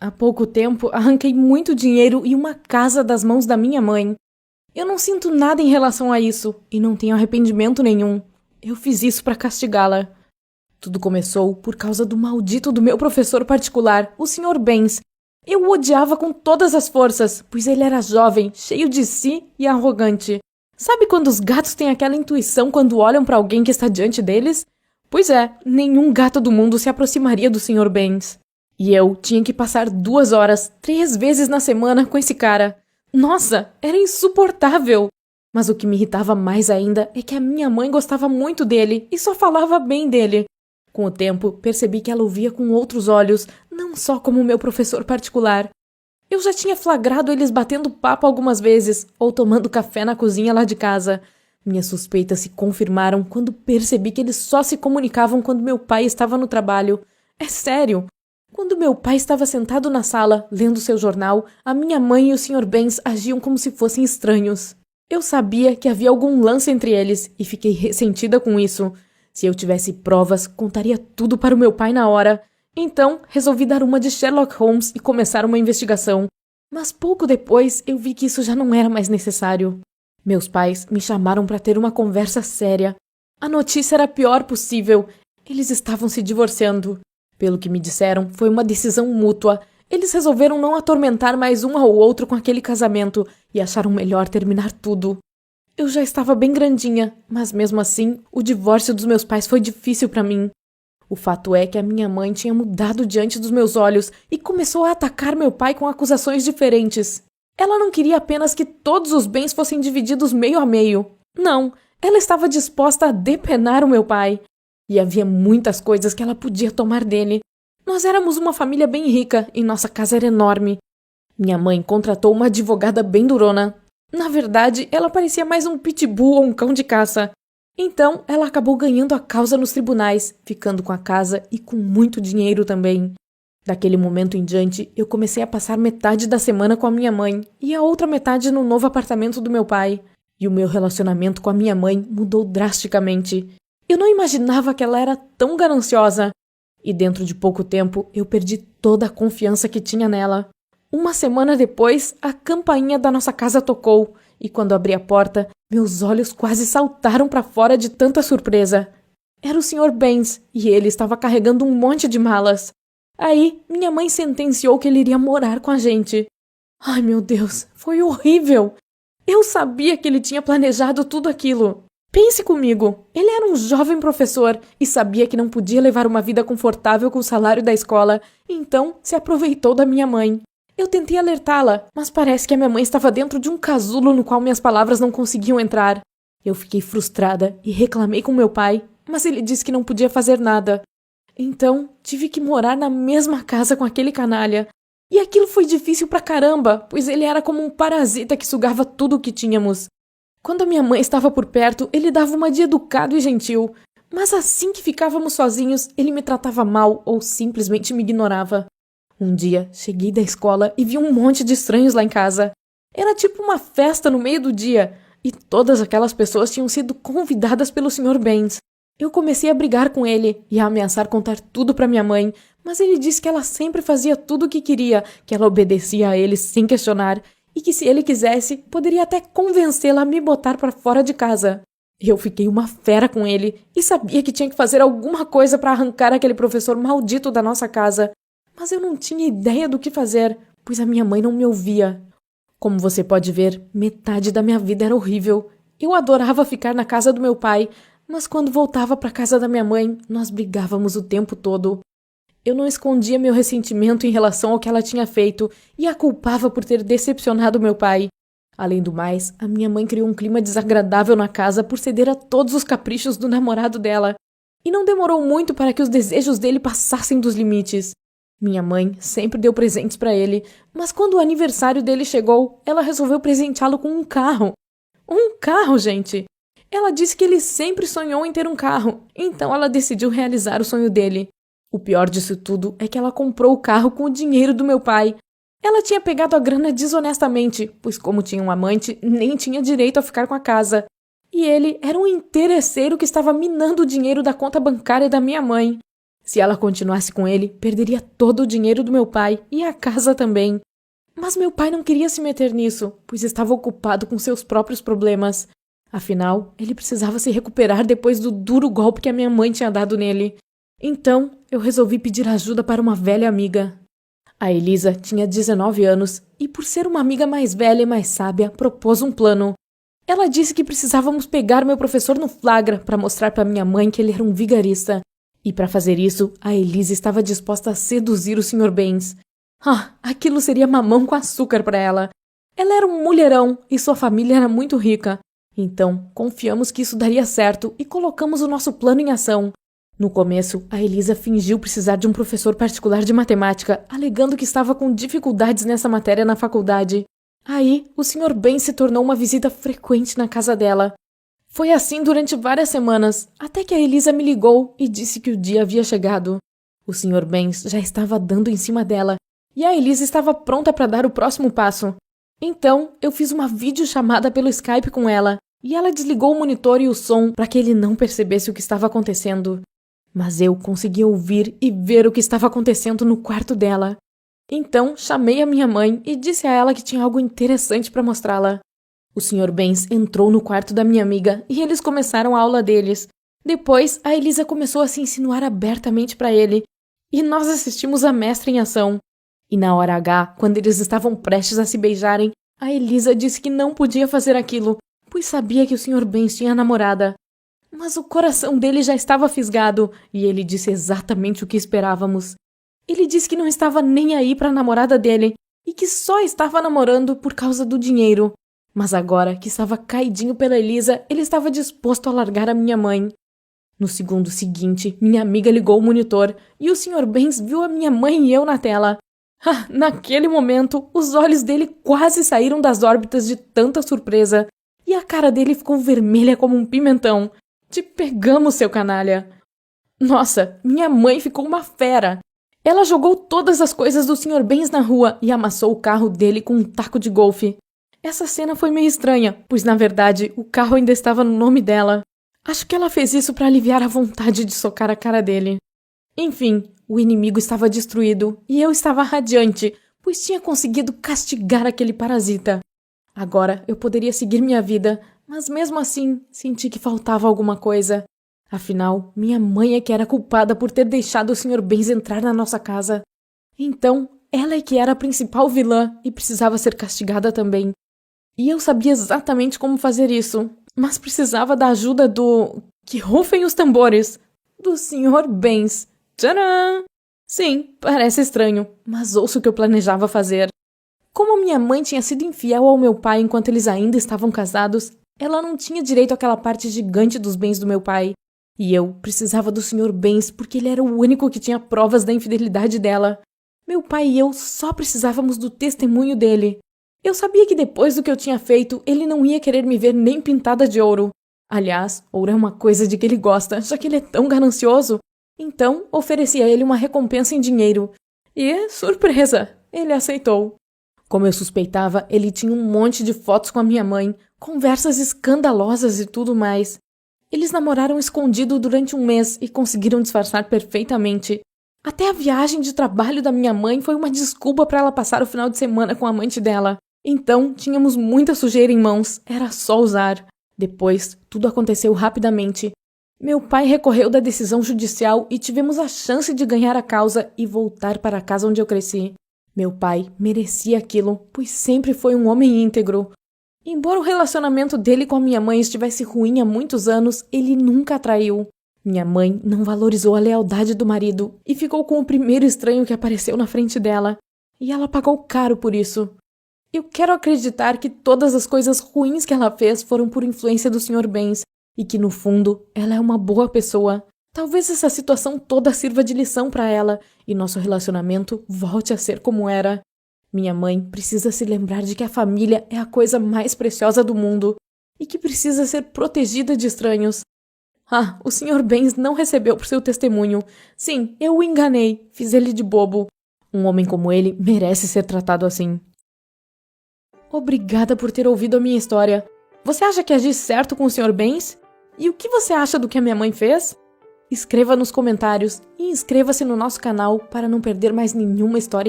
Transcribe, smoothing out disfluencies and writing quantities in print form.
Há pouco tempo, arranquei muito dinheiro e uma casa das mãos da minha mãe. Eu não sinto nada em relação a isso e não tenho arrependimento nenhum. Eu fiz isso para castigá-la. Tudo começou por causa do maldito do meu professor particular, o Sr. Benz. Eu o odiava com todas as forças, pois ele era jovem, cheio de si e arrogante. Sabe quando os gatos têm aquela intuição quando olham para alguém que está diante deles? Pois é, nenhum gato do mundo se aproximaria do Sr. Benz. E eu tinha que passar 2 horas, 3 vezes na semana com esse cara. Nossa, era insuportável! Mas o que me irritava mais ainda é que a minha mãe gostava muito dele e só falava bem dele. Com o tempo, percebi que ela o via com outros olhos, não só como meu professor particular. Eu já tinha flagrado eles batendo papo algumas vezes, ou tomando café na cozinha lá de casa. Minhas suspeitas se confirmaram quando percebi que eles só se comunicavam quando meu pai estava no trabalho. É sério! Quando meu pai estava sentado na sala, lendo seu jornal, a minha mãe e o Sr. Benz agiam como se fossem estranhos. Eu sabia que havia algum lance entre eles e fiquei ressentida com isso. Se eu tivesse provas, contaria tudo para o meu pai na hora. Então, resolvi dar uma de Sherlock Holmes e começar uma investigação. Mas pouco depois, eu vi que isso já não era mais necessário. Meus pais me chamaram para ter uma conversa séria. A notícia era a pior possível. Eles estavam se divorciando. Pelo que me disseram, foi uma decisão mútua. Eles resolveram não atormentar mais um ao outro com aquele casamento e acharam melhor terminar tudo. Eu já estava bem grandinha, mas mesmo assim, o divórcio dos meus pais foi difícil para mim. O fato é que a minha mãe tinha mudado diante dos meus olhos e começou a atacar meu pai com acusações diferentes. Ela não queria apenas que todos os bens fossem divididos meio a meio. Não, ela estava disposta a depenar o meu pai. E havia muitas coisas que ela podia tomar dele. Nós éramos uma família bem rica e nossa casa era enorme. Minha mãe contratou uma advogada bem durona. Na verdade, ela parecia mais um pitbull ou um cão de caça. Então, ela acabou ganhando a causa nos tribunais, ficando com a casa e com muito dinheiro também. Daquele momento em diante, eu comecei a passar metade da semana com a minha mãe e a outra metade no novo apartamento do meu pai. E o meu relacionamento com a minha mãe mudou drasticamente. Eu não imaginava que ela era tão gananciosa. E dentro de pouco tempo, eu perdi toda a confiança que tinha nela. Uma semana depois, a campainha da nossa casa tocou. E quando abri a porta, meus olhos quase saltaram para fora de tanta surpresa. Era o Sr. Benz, e ele estava carregando um monte de malas. Aí, minha mãe sentenciou que ele iria morar com a gente. Ai, meu Deus, foi horrível! Eu sabia que ele tinha planejado tudo aquilo. Pense comigo, ele era um jovem professor e sabia que não podia levar uma vida confortável com o salário da escola, então se aproveitou da minha mãe. Eu tentei alertá-la, mas parece que a minha mãe estava dentro de um casulo no qual minhas palavras não conseguiam entrar. Eu fiquei frustrada e reclamei com meu pai, mas ele disse que não podia fazer nada. Então, tive que morar na mesma casa com aquele canalha. E aquilo foi difícil pra caramba, pois ele era como um parasita que sugava tudo o que tínhamos. Quando a minha mãe estava por perto, ele dava uma de educado e gentil. Mas assim que ficávamos sozinhos, ele me tratava mal ou simplesmente me ignorava. Um dia, cheguei da escola e vi um monte de estranhos lá em casa. Era tipo uma festa no meio do dia, e todas aquelas pessoas tinham sido convidadas pelo Sr. Benz. Eu comecei a brigar com ele e a ameaçar contar tudo para minha mãe, mas ele disse que ela sempre fazia tudo o que queria, que ela obedecia a ele sem questionar, e que se ele quisesse, poderia até convencê-la a me botar para fora de casa. Eu fiquei uma fera com ele e sabia que tinha que fazer alguma coisa para arrancar aquele professor maldito da nossa casa. Mas eu não tinha ideia do que fazer, pois a minha mãe não me ouvia. Como você pode ver, metade da minha vida era horrível. Eu adorava ficar na casa do meu pai, mas quando voltava para a casa da minha mãe, nós brigávamos o tempo todo. Eu não escondia meu ressentimento em relação ao que ela tinha feito e a culpava por ter decepcionado meu pai. Além do mais, a minha mãe criou um clima desagradável na casa por ceder a todos os caprichos do namorado dela. E não demorou muito para que os desejos dele passassem dos limites. Minha mãe sempre deu presentes para ele, mas quando o aniversário dele chegou, ela resolveu presenteá-lo com um carro. Um carro, gente! Ela disse que ele sempre sonhou em ter um carro, então ela decidiu realizar o sonho dele. O pior disso tudo é que ela comprou o carro com o dinheiro do meu pai. Ela tinha pegado a grana desonestamente, pois como tinha um amante, nem tinha direito a ficar com a casa. E ele era um interesseiro que estava minando o dinheiro da conta bancária da minha mãe. Se ela continuasse com ele, perderia todo o dinheiro do meu pai e a casa também. Mas meu pai não queria se meter nisso, pois estava ocupado com seus próprios problemas. Afinal, ele precisava se recuperar depois do duro golpe que a minha mãe tinha dado nele. Então, eu resolvi pedir ajuda para uma velha amiga. A Elisa tinha 19 anos e, por ser uma amiga mais velha e mais sábia, propôs um plano. Ela disse que precisávamos pegar meu professor no flagra para mostrar para minha mãe que ele era um vigarista. E para fazer isso, a Elisa estava disposta a seduzir o Sr. Benz. Aquilo seria mamão com açúcar para ela. Ela era um mulherão e sua família era muito rica. Então, confiamos que isso daria certo e colocamos o nosso plano em ação. No começo, a Elisa fingiu precisar de um professor particular de matemática, alegando que estava com dificuldades nessa matéria na faculdade. Aí, o Sr. Benz se tornou uma visita frequente na casa dela. Foi assim durante várias semanas, até que a Elisa me ligou e disse que o dia havia chegado. O Sr. Benz já estava dando em cima dela, e a Elisa estava pronta para dar o próximo passo. Então, eu fiz uma videochamada pelo Skype com ela, e ela desligou o monitor e o som para que ele não percebesse o que estava acontecendo. Mas eu consegui ouvir e ver o que estava acontecendo no quarto dela. Então, chamei a minha mãe e disse a ela que tinha algo interessante para mostrá-la. O Sr. Benz entrou no quarto da minha amiga e eles começaram a aula deles. Depois, a Elisa começou a se insinuar abertamente para ele, e nós assistimos a mestra em ação. E na hora H, quando eles estavam prestes a se beijarem, a Elisa disse que não podia fazer aquilo, pois sabia que o Sr. Benz tinha namorada. Mas o coração dele já estava fisgado, e ele disse exatamente o que esperávamos. Ele disse que não estava nem aí para a namorada dele, e que só estava namorando por causa do dinheiro. Mas agora que estava caidinho pela Elisa, ele estava disposto a largar a minha mãe. No segundo seguinte, minha amiga ligou o monitor, e o Sr. Benz viu a minha mãe e eu na tela. Naquele momento, os olhos dele quase saíram das órbitas de tanta surpresa, e a cara dele ficou vermelha como um pimentão. Te pegamos, seu canalha! Nossa, minha mãe ficou uma fera! Ela jogou todas as coisas do Sr. Benz na rua e amassou o carro dele com um taco de golfe. Essa cena foi meio estranha, pois na verdade o carro ainda estava no nome dela. Acho que ela fez isso para aliviar a vontade de socar a cara dele. Enfim, o inimigo estava destruído e eu estava radiante, pois tinha conseguido castigar aquele parasita. Agora eu poderia seguir minha vida, mas mesmo assim senti que faltava alguma coisa. Afinal, minha mãe é que era culpada por ter deixado o Sr. Benz entrar na nossa casa. Então, ela é que era a principal vilã e precisava ser castigada também. E eu sabia exatamente como fazer isso, mas precisava da ajuda do... Que rufem os tambores! Do Sr. Benz. Tcharam! Sim, parece estranho, mas ouça o que eu planejava fazer. Como a minha mãe tinha sido infiel ao meu pai enquanto eles ainda estavam casados, ela não tinha direito àquela parte gigante dos bens do meu pai. E eu precisava do Sr. Benz porque ele era o único que tinha provas da infidelidade dela. Meu pai e eu só precisávamos do testemunho dele. Eu sabia que depois do que eu tinha feito, ele não ia querer me ver nem pintada de ouro. Aliás, ouro é uma coisa de que ele gosta, já que ele é tão ganancioso. Então, ofereci a ele uma recompensa em dinheiro. E, surpresa, ele aceitou. Como eu suspeitava, ele tinha um monte de fotos com a minha mãe, conversas escandalosas e tudo mais. Eles namoraram escondido durante um mês e conseguiram disfarçar perfeitamente. Até a viagem de trabalho da minha mãe foi uma desculpa para ela passar o final de semana com a amante dela. Então, tínhamos muita sujeira em mãos, era só usar. Depois, tudo aconteceu rapidamente. Meu pai recorreu da decisão judicial e tivemos a chance de ganhar a causa e voltar para a casa onde eu cresci. Meu pai merecia aquilo, pois sempre foi um homem íntegro. Embora o relacionamento dele com a minha mãe estivesse ruim há muitos anos, ele nunca a traiu. Minha mãe não valorizou a lealdade do marido e ficou com o primeiro estranho que apareceu na frente dela. E ela pagou caro por isso. Eu quero acreditar que todas as coisas ruins que ela fez foram por influência do Sr. Benz e que, no fundo, ela é uma boa pessoa. Talvez essa situação toda sirva de lição para ela e nosso relacionamento volte a ser como era. Minha mãe precisa se lembrar de que a família é a coisa mais preciosa do mundo e que precisa ser protegida de estranhos. O Sr. Benz não recebeu por seu testemunho. Sim, eu o enganei, fiz ele de bobo. Um homem como ele merece ser tratado assim. Obrigada por ter ouvido a minha história. Você acha que agi certo com o Sr. Benz? E o que você acha do que a minha mãe fez? Escreva nos comentários e inscreva-se no nosso canal para não perder mais nenhuma história